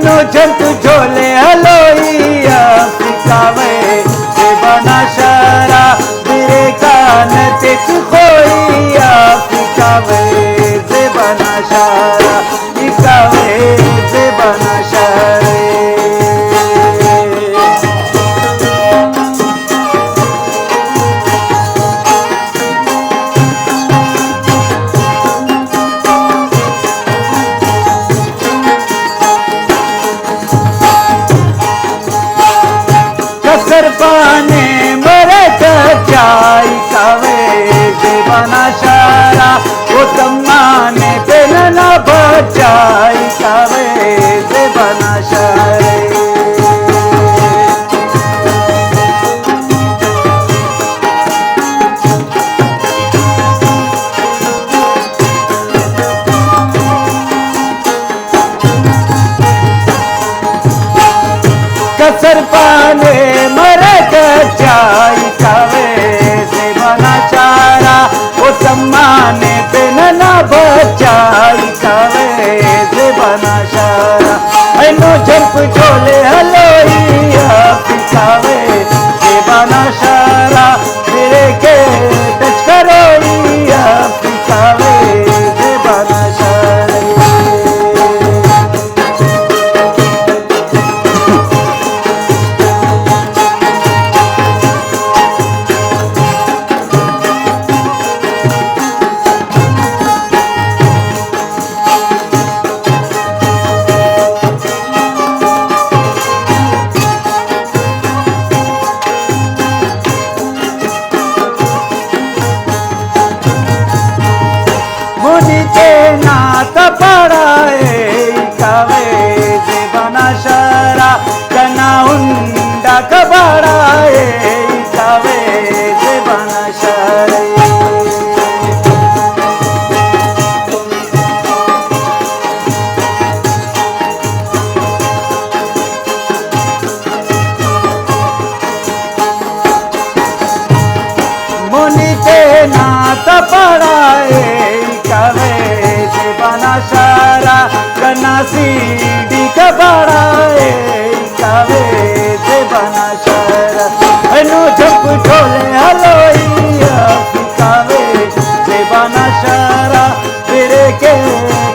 no जंतु झोले हलोइया फिकावे से बना शरा मेरे कान तेच खोइया फिकावे से बना शरा फिकावे से बना शरे पाने मरे जाई कावे जीवना शारा वो तम्माने पेलना बचाई कावे जीवना शारे कसर पाने मरे जाई कावे से बना चारा वो सम्माने पे न बचाई कावे से बना चारा नो जंप झोले हलोइया पिकावे से बना चारा मेरे के टच करोइया पिकावे से बना चारा शरा कना हुंडा कबाड़ाए कावे से बना शरे मुनि ते नात पड़ाए कावे से बना शरा कना सीडी कबाड़ाए कावे से बना शरा नो जंप झोले हलोइया कावे से बना शरा तेरे के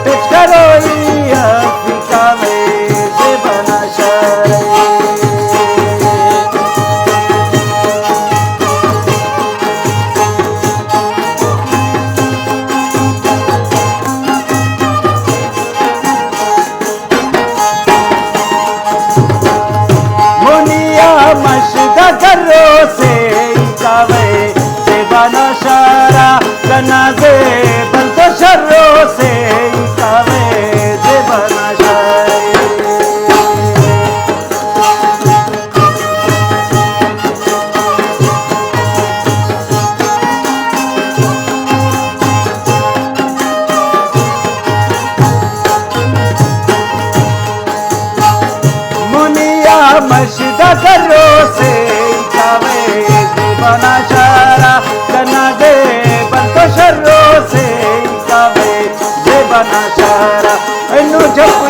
टच करोइया कावे से बना शरा से कावे से बना शरा कना से बंतो शर्रो से कावे से बना शरे मुनिया मशदा करो से बना शरा कना दे बंतो शर्रो से कावे से बना शरा नो जप